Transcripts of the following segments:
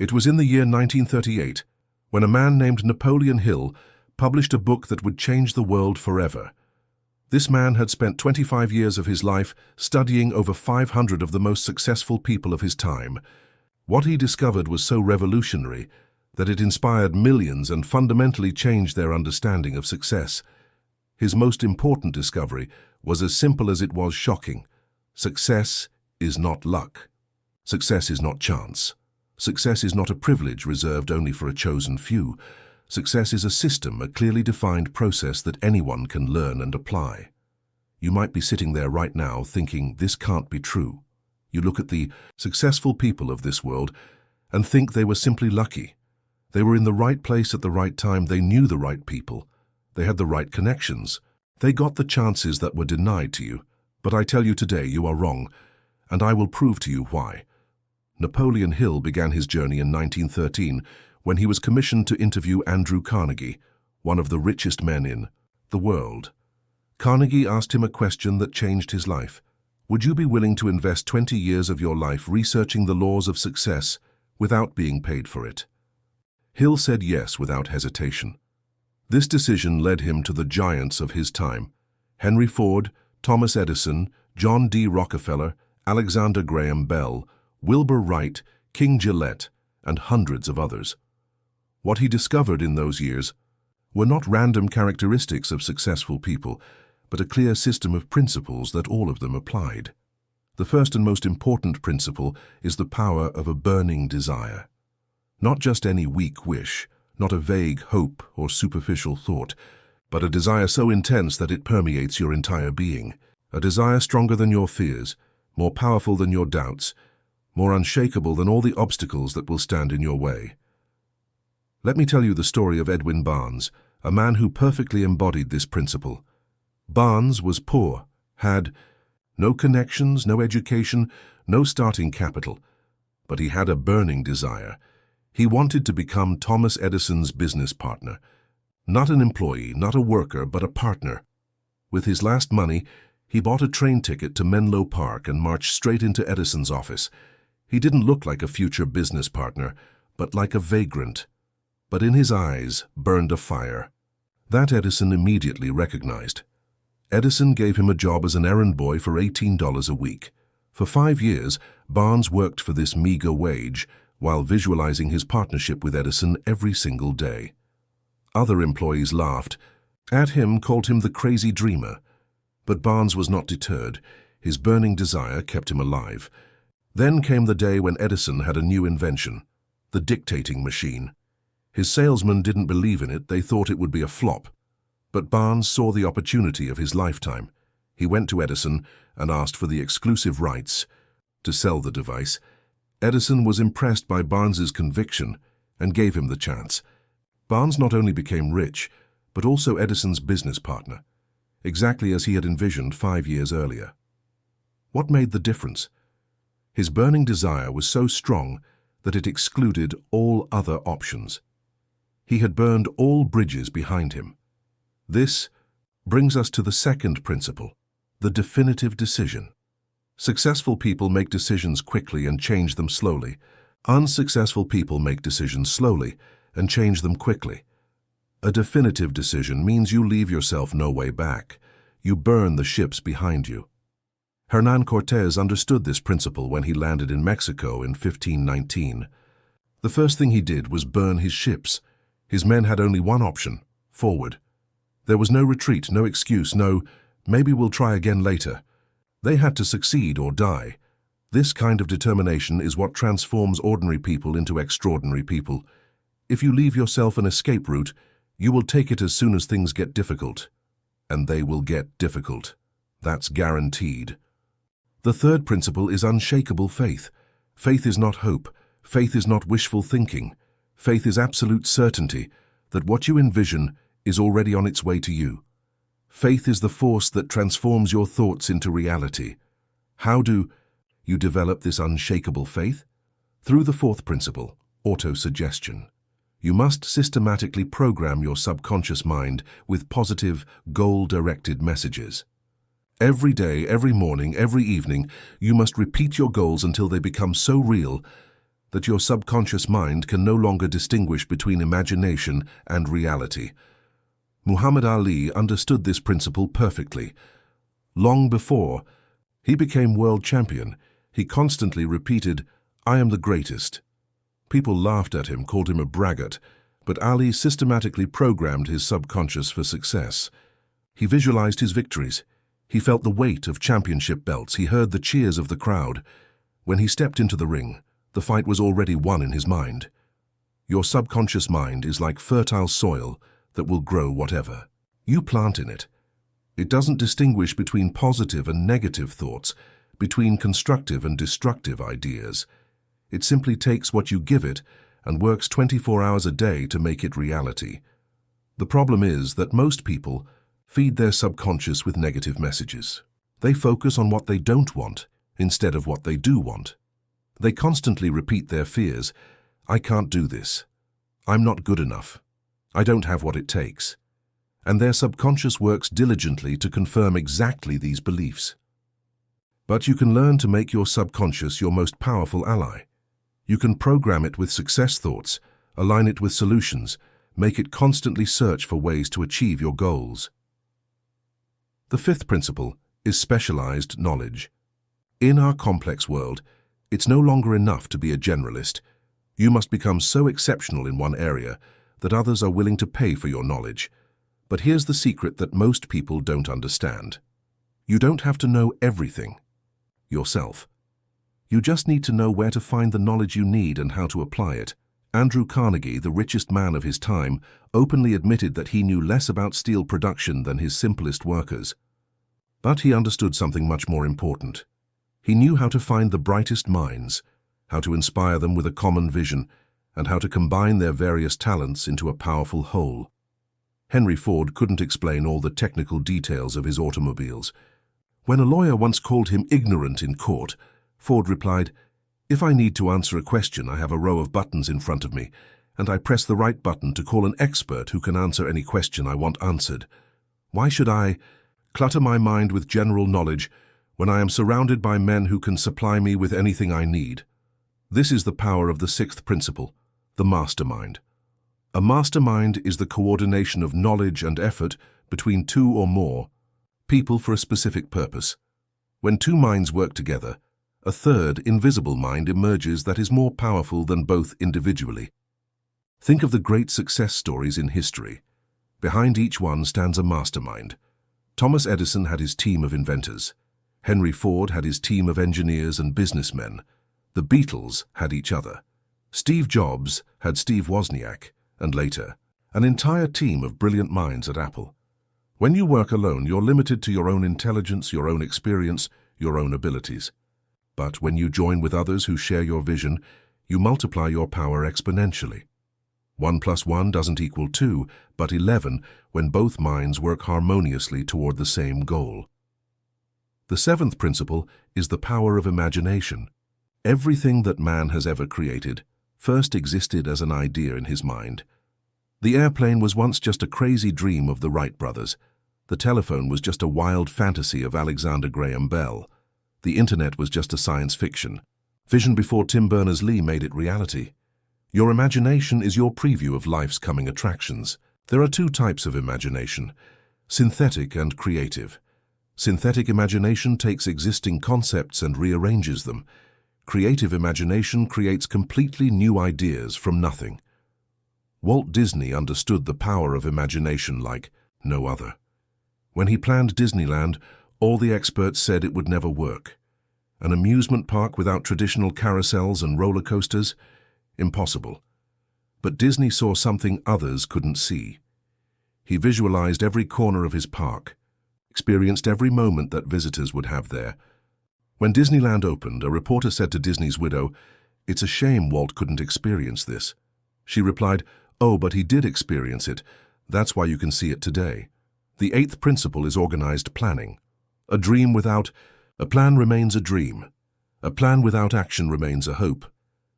It was in the year 1938 when a man named Napoleon Hill published a book that would change the world forever. This man had spent 25 years of his life studying over 500 of the most successful people of his time. What he discovered was so revolutionary that it inspired millions and fundamentally changed their understanding of success. His most important discovery was as simple as it was shocking. Success is not luck. Success is not chance. Success is not a privilege reserved only for a chosen few. Success is a system, a clearly defined process that anyone can learn and apply. You might be sitting there right now thinking, this can't be true. You look at the successful people of this world and think they were simply lucky. They were in the right place at the right time. They knew the right people. They had the right connections. They got the chances that were denied to you. But I tell you today, you are wrong, and I will prove to you why. Napoleon Hill began his journey in 1913 when he was commissioned to interview Andrew Carnegie, one of the richest men in the world. Carnegie asked him a question that changed his life. Would you be willing to invest 20 years of your life researching the laws of success without being paid for it? Hill said yes without hesitation. This decision led him to the giants of his time: Henry Ford, Thomas Edison, John D. Rockefeller, Alexander Graham Bell, Wilbur Wright, King Gillette, and hundreds of others. What he discovered in those years were not random characteristics of successful people, but a clear system of principles that all of them applied. The first and most important principle is the power of a burning desire. Not just any weak wish, not a vague hope or superficial thought, but a desire so intense that it permeates your entire being. A desire stronger than your fears, more powerful than your doubts, more unshakable than all the obstacles that will stand in your way. Let me tell you the story of Edwin Barnes, a man who perfectly embodied this principle. Barnes was poor, had no connections, no education, no starting capital, but he had a burning desire. He wanted to become Thomas Edison's business partner. Not an employee, not a worker, but a partner. With his last money, he bought a train ticket to Menlo Park and marched straight into Edison's office. He didn't look like a future business partner, but like a vagrant. But in his eyes burned a fire. That Edison immediately recognized. Edison gave him a job as an errand boy for $18 a week. For 5 years, Barnes worked for this meager wage, while visualizing his partnership with Edison every single day. Other employees laughed at him, called him the crazy dreamer. But Barnes was not deterred. His burning desire kept him alive. Then came the day when Edison had a new invention, the dictating machine. His salesmen didn't believe in it. They thought it would be a flop. But Barnes saw the opportunity of his lifetime. He went to Edison and asked for the exclusive rights to sell the device. Edison was impressed by Barnes's conviction and gave him the chance. Barnes not only became rich, but also Edison's business partner, exactly as he had envisioned 5 years earlier. What made the difference? His burning desire was so strong that it excluded all other options. He had burned all bridges behind him. This brings us to the second principle, the definitive decision. Successful people make decisions quickly and change them slowly. Unsuccessful people make decisions slowly and change them quickly. A definitive decision means you leave yourself no way back. You burn the ships behind you. Hernán Cortés understood this principle when he landed in Mexico in 1519. The first thing he did was burn his ships. His men had only one option: forward. There was no retreat, no excuse, no, maybe we'll try again later. They had to succeed or die. This kind of determination is what transforms ordinary people into extraordinary people. If you leave yourself an escape route, you will take it as soon as things get difficult. And they will get difficult. That's guaranteed. The third principle is unshakable faith. Faith is not hope. Faith is not wishful thinking. Faith is absolute certainty that what you envision is already on its way to you. Faith is the force that transforms your thoughts into reality. How do you develop this unshakable faith? Through the fourth principle, autosuggestion. You must systematically program your subconscious mind with positive, goal-directed messages. Every day, every morning, every evening, you must repeat your goals until they become so real that your subconscious mind can no longer distinguish between imagination and reality. Muhammad Ali understood this principle perfectly. Long before he became world champion, he constantly repeated, "I am the greatest." People laughed at him, called him a braggart, but Ali systematically programmed his subconscious for success. He visualized his victories. He felt the weight of championship belts. He heard the cheers of the crowd. When he stepped into the ring, the fight was already won in his mind. Your subconscious mind is like fertile soil that will grow whatever you plant in it. It doesn't distinguish between positive and negative thoughts, between constructive and destructive ideas. It simply takes what you give it and works 24 hours a day to make it reality. The problem is that most people feed their subconscious with negative messages. They focus on what they don't want instead of what they do want. They constantly repeat their fears. "I can't do this. I'm not good enough. I don't have what it takes." And their subconscious works diligently to confirm exactly these beliefs. But you can learn to make your subconscious your most powerful ally. You can program it with success thoughts, align it with solutions, make it constantly search for ways to achieve your goals. The fifth principle is specialized knowledge. In our complex world, it's no longer enough to be a generalist. You must become so exceptional in one area that others are willing to pay for your knowledge. But here's the secret that most people don't understand. You don't have to know everything yourself. You just need to know where to find the knowledge you need and how to apply it. Andrew Carnegie, the richest man of his time, openly admitted that he knew less about steel production than his simplest workers. But he understood something much more important. He knew how to find the brightest minds, how to inspire them with a common vision, and how to combine their various talents into a powerful whole. Henry Ford couldn't explain all the technical details of his automobiles. When a lawyer once called him ignorant in court, Ford replied, "If I need to answer a question, I have a row of buttons in front of me, and I press the right button to call an expert who can answer any question I want answered. Why should I clutter my mind with general knowledge when I am surrounded by men who can supply me with anything I need?" This is the power of the sixth principle, the mastermind. A mastermind is the coordination of knowledge and effort between two or more people for a specific purpose. When two minds work together, a third, invisible mind emerges that is more powerful than both individually. Think of the great success stories in history. Behind each one stands a mastermind. Thomas Edison had his team of inventors. Henry Ford had his team of engineers and businessmen. The Beatles had each other. Steve Jobs had Steve Wozniak, and later, an entire team of brilliant minds at Apple. When you work alone, you're limited to your own intelligence, your own experience, your own abilities. But when you join with others who share your vision, you multiply your power exponentially. 1 + 1 doesn't equal 2, but 11 when both minds work harmoniously toward the same goal. The seventh principle is the power of imagination. Everything that man has ever created first existed as an idea in his mind. The airplane was once just a crazy dream of the Wright brothers. The telephone was just a wild fantasy of Alexander Graham Bell. The internet was just a science fiction. Vision before Tim Berners-Lee made it reality. Your imagination is your preview of life's coming attractions. There are two types of imagination, synthetic and creative. Synthetic imagination takes existing concepts and rearranges them. Creative imagination creates completely new ideas from nothing. Walt Disney understood the power of imagination like no other. When he planned Disneyland, all the experts said it would never work. An amusement park without traditional carousels and roller coasters? Impossible. But Disney saw something others couldn't see. He visualized every corner of his park, experienced every moment that visitors would have there. When Disneyland opened, a reporter said to Disney's widow, "It's a shame Walt couldn't experience this." She replied, "Oh, but he did experience it. That's why you can see it today." The eighth principle is organized planning. A plan remains a dream. A plan without action remains a hope.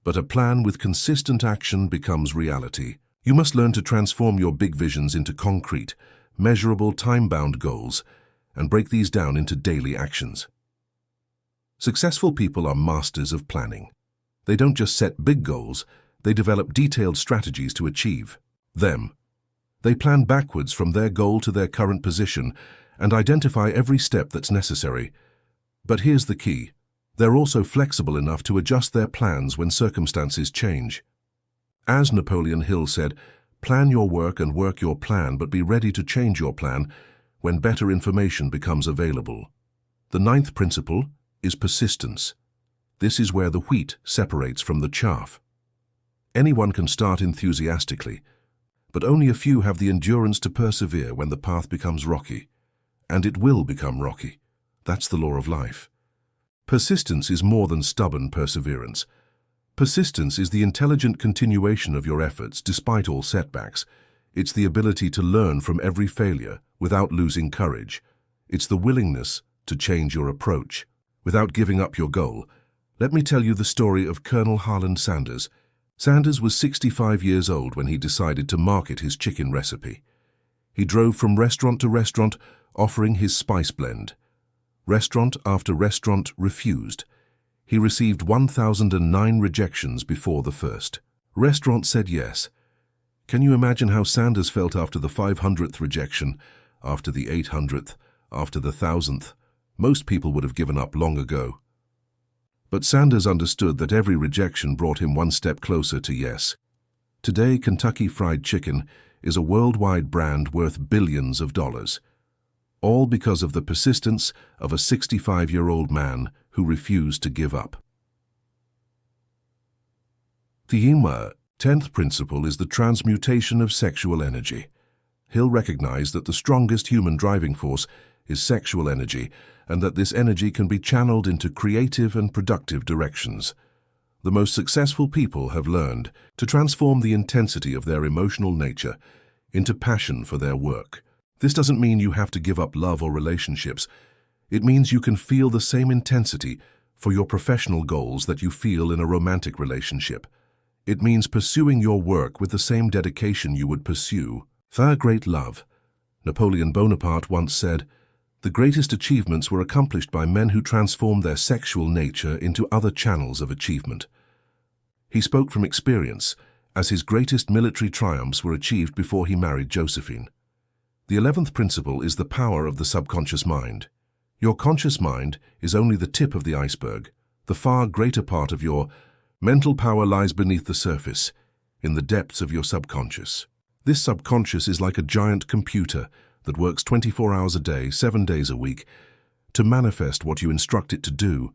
But a plan with consistent action becomes reality. You must learn to transform your big visions into concrete, measurable, time-bound goals, and break these down into daily actions. Successful people are masters of planning. They don't just set big goals, they develop detailed strategies to achieve them. They plan backwards from their goal to their current position and identify every step that's necessary. But here's the key. They're also flexible enough to adjust their plans when circumstances change. As Napoleon Hill said, plan your work and work your plan, but be ready to change your plan when better information becomes available. The 9th principle is persistence. This is where the wheat separates from the chaff. Anyone can start enthusiastically, but only a few have the endurance to persevere when the path becomes rocky. And it will become rocky. That's the law of life. Persistence is more than stubborn perseverance. Persistence is the intelligent continuation of your efforts despite all setbacks. It's the ability to learn from every failure without losing courage. It's the willingness to change your approach without giving up your goal. Let me tell you the story of Colonel Harland Sanders. Sanders was 65 years old when he decided to market his chicken recipe. He drove from restaurant to restaurant offering his spice blend. Restaurant after restaurant refused. He received 1,009 rejections before the first restaurant said yes. Can you imagine how Sanders felt after the 500th rejection, after the 800th, after the 1,000th? Most people would have given up long ago. But Sanders understood that every rejection brought him one step closer to yes. Today, Kentucky Fried Chicken is a worldwide brand worth billions of dollars. All because of the persistence of a 65-year-old man who refused to give up. The 10th principle is the transmutation of sexual energy. Hill recognized that the strongest human driving force is sexual energy, and that this energy can be channeled into creative and productive directions. The most successful people have learned to transform the intensity of their emotional nature into passion for their work. This doesn't mean you have to give up love or relationships. It means you can feel the same intensity for your professional goals that you feel in a romantic relationship. It means pursuing your work with the same dedication you would pursue great love. Napoleon Bonaparte once said, "The greatest achievements were accomplished by men who transformed their sexual nature into other channels of achievement." He spoke from experience, as his greatest military triumphs were achieved before he married Josephine. The 11th principle is the power of the subconscious mind. Your conscious mind is only the tip of the iceberg. The far greater part of your mental power lies beneath the surface, in the depths of your subconscious. This subconscious is like a giant computer that works 24 hours a day, 7 days a week, to manifest what you instruct it to do.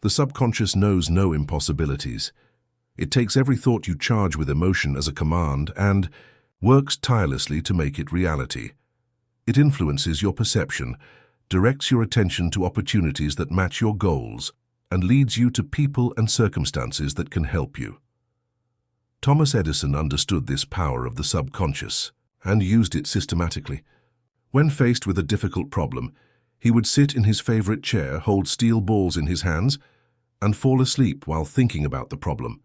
The subconscious knows no impossibilities. It takes every thought you charge with emotion as a command and works tirelessly to make it reality. It influences your perception, directs your attention to opportunities that match your goals, and leads you to people and circumstances that can help you. Thomas Edison understood this power of the subconscious and used it systematically. When faced with a difficult problem, he would sit in his favorite chair, hold steel balls in his hands, and fall asleep while thinking about the problem.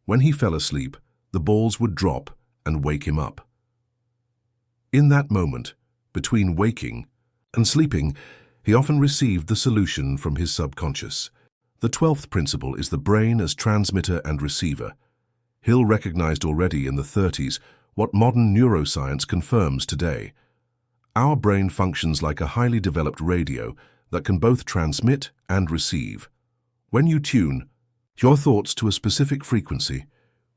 When he fell asleep, the balls would drop and wake him up. In that moment, between waking and sleeping, he often received the solution from his subconscious. The 12th principle is the brain as transmitter and receiver. Hill recognized already in the 30s what modern neuroscience confirms today. Our brain functions like a highly developed radio that can both transmit and receive. When you tune your thoughts to a specific frequency,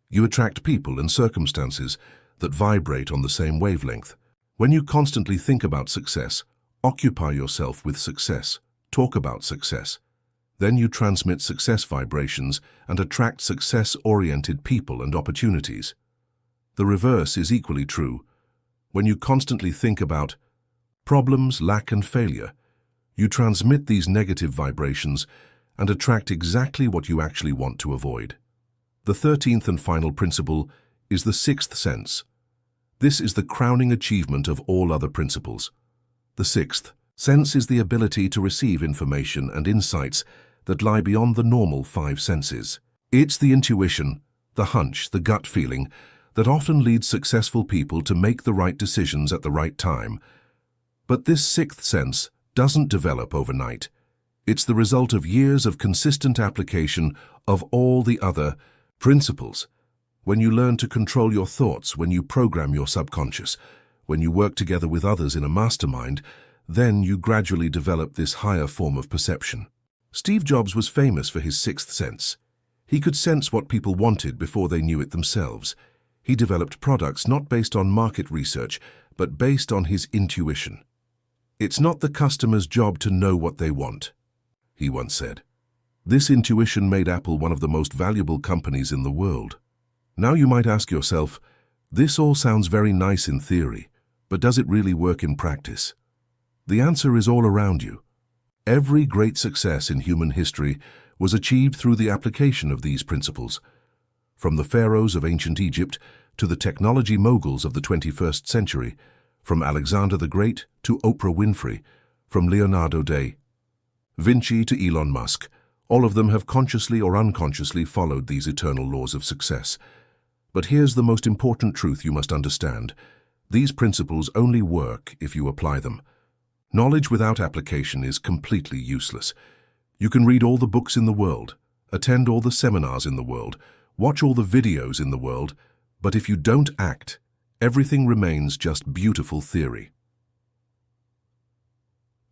you attract people and circumstances that vibrate on the same wavelength. When you constantly think about success, occupy yourself with success, talk about success, then you transmit success vibrations and attract success-oriented people and opportunities. The reverse is equally true. When you constantly think about problems, lack, and failure, you transmit these negative vibrations and attract exactly what you actually want to avoid. The 13th and final principle is the 6th sense. This is the crowning achievement of all other principles. The 6th sense is the ability to receive information and insights that lie beyond the normal 5 senses. It's the intuition, the hunch, the gut feeling that often leads successful people to make the right decisions at the right time. But this 6th sense doesn't develop overnight. It's the result of years of consistent application of all the other principles. When you learn to control your thoughts, when you program your subconscious, when you work together with others in a mastermind, then you gradually develop this higher form of perception. Steve Jobs was famous for his sixth sense. He could sense what people wanted before they knew it themselves. He developed products not based on market research, but based on his intuition. "It's not the customer's job to know what they want," he once said. This intuition made Apple one of the most valuable companies in the world. Now you might ask yourself, this all sounds very nice in theory, but does it really work in practice? The answer is all around you. Every great success in human history was achieved through the application of these principles. From the pharaohs of ancient Egypt to the technology moguls of the 21st century, from Alexander the Great to Oprah Winfrey, from Leonardo da Vinci to Elon Musk, all of them have consciously or unconsciously followed these eternal laws of success. But here's the most important truth you must understand. These principles only work if you apply them. Knowledge without application is completely useless. You can read all the books in the world, attend all the seminars in the world, watch all the videos in the world, but if you don't act, everything remains just beautiful theory.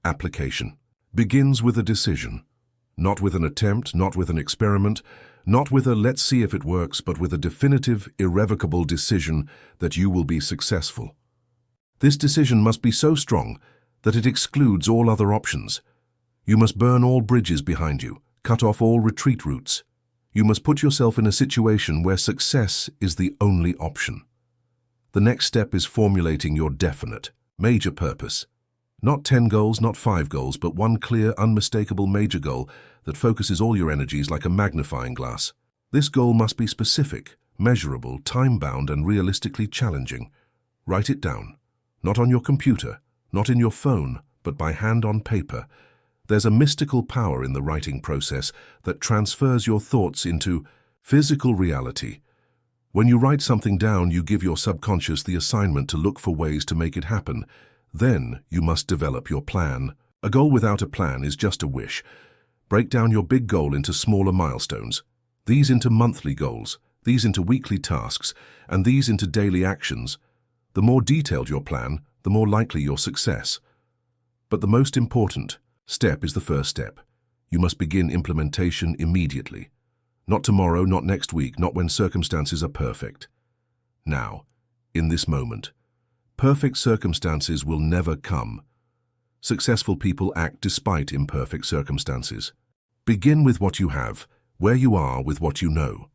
Application begins with a decision. Not with an attempt, not with an experiment, not with a let's see if it works, but with a definitive, irrevocable decision that you will be successful. This decision must be so strong that it excludes all other options. You must burn all bridges behind you, cut off all retreat routes. You must put yourself in a situation where success is the only option. The next step is formulating your definite, major purpose. Not 10 goals, not 5 goals, but one clear, unmistakable major goal that focuses all your energies like a magnifying glass. This goal must be specific, measurable, time-bound, and realistically challenging. Write it down. Not on your computer, not in your phone, but by hand on paper. There's a mystical power in the writing process that transfers your thoughts into physical reality. When you write something down, you give your subconscious the assignment to look for ways to make it happen. Then you must develop your plan. A goal without a plan is just a wish. Break down your big goal into smaller milestones. These into monthly goals, these into weekly tasks, and these into daily actions. The more detailed your plan, the more likely your success. But the most important step is the first step. You must begin implementation immediately. Not tomorrow, not next week, not when circumstances are perfect. Now, in this moment. Perfect circumstances will never come. Successful people act despite imperfect circumstances. Begin with what you have, where you are with what you know.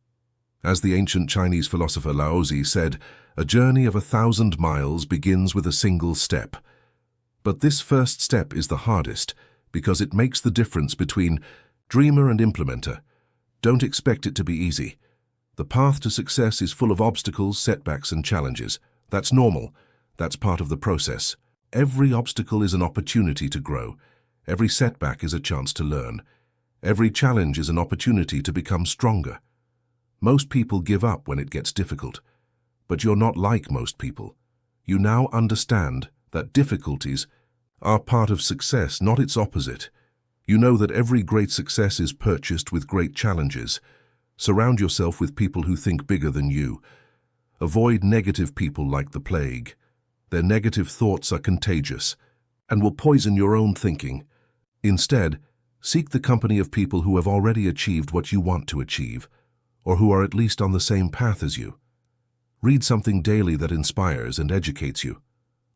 As the ancient Chinese philosopher Lao Tzu said, a journey of 1,000 miles begins with a single step. But this first step is the hardest because it makes the difference between dreamer and implementer. Don't expect it to be easy. The path to success is full of obstacles, setbacks, and challenges. That's normal. That's part of the process. Every obstacle is an opportunity to grow. Every setback is a chance to learn. Every challenge is an opportunity to become stronger. Most people give up when it gets difficult. But you're not like most people. You now understand that difficulties are part of success, not its opposite. You know that every great success is purchased with great challenges. Surround yourself with people who think bigger than you. Avoid negative people like the plague. Their negative thoughts are contagious and will poison your own thinking. Instead, seek the company of people who have already achieved what you want to achieve, or who are at least on the same path as you. Read something daily that inspires and educates you.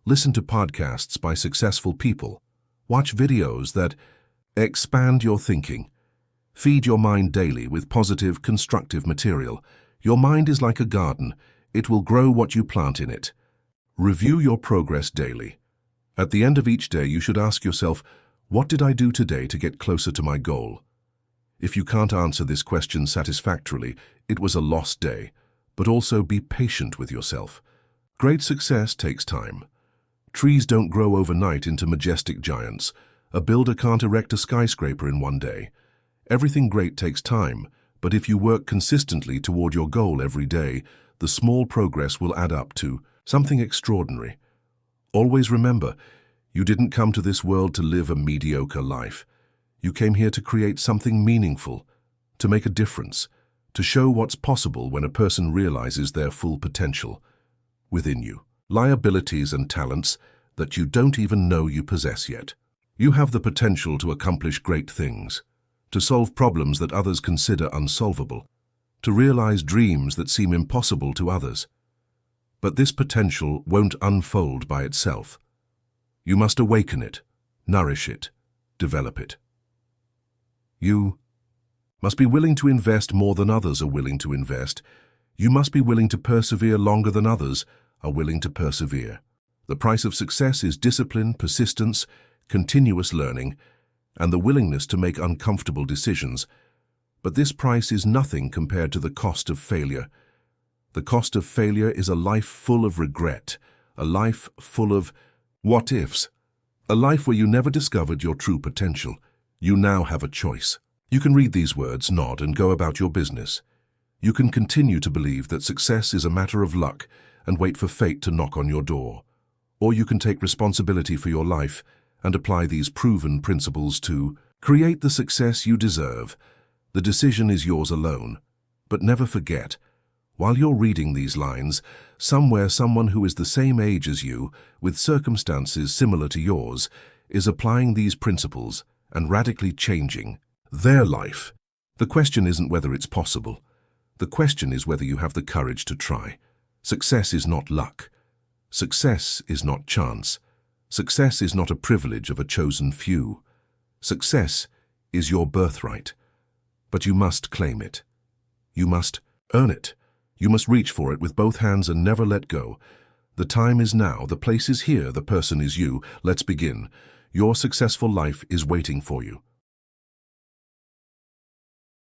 Listen to podcasts by successful people. Watch videos that expand your thinking. Feed your mind daily with positive, constructive material. Your mind is like a garden. It will grow what you plant in it. Review your progress daily. At the end of each day, you should ask yourself, what did I do today to get closer to my goal? If you can't answer this question satisfactorily, it was a lost day. But also be patient with yourself. Great success takes time. Trees don't grow overnight into majestic giants. A builder can't erect a skyscraper in one day. Everything great takes time, but if you work consistently toward your goal every day, the small progress will add up to something extraordinary. Always remember, you didn't come to this world to live a mediocre life. You came here to create something meaningful, to make a difference, to show what's possible when a person realizes their full potential. Within you lie abilities and talents that you don't even know you possess yet. You have the potential to accomplish great things, to solve problems that others consider unsolvable, to realize dreams that seem impossible to others. But this potential won't unfold by itself. You must awaken it, nourish it, develop it. You must be willing to invest more than others are willing to invest. You must be willing to persevere longer than others are willing to persevere. The price of success is discipline, persistence, continuous learning, and the willingness to make uncomfortable decisions. But this price is nothing compared to the cost of failure. The cost of failure is a life full of regret, a life full of what-ifs, a life where you never discovered your true potential. You now have a choice. You can read these words, nod, and go about your business. You can continue to believe that success is a matter of luck and wait for fate to knock on your door. Or you can take responsibility for your life and apply these proven principles to create the success you deserve. The decision is yours alone. But never forget, while you're reading these lines, somewhere someone who is the same age as you, with circumstances similar to yours, is applying these principles and radically changing their life. The question isn't whether it's possible. The question is whether you have the courage to try. Success is not luck. Success is not chance. Success is not a privilege of a chosen few. Success is your birthright. But you must claim it. You must earn it. You must reach for it with both hands and never let go. The time is now. The place is here. The person is you. Let's begin. Your successful life is waiting for you.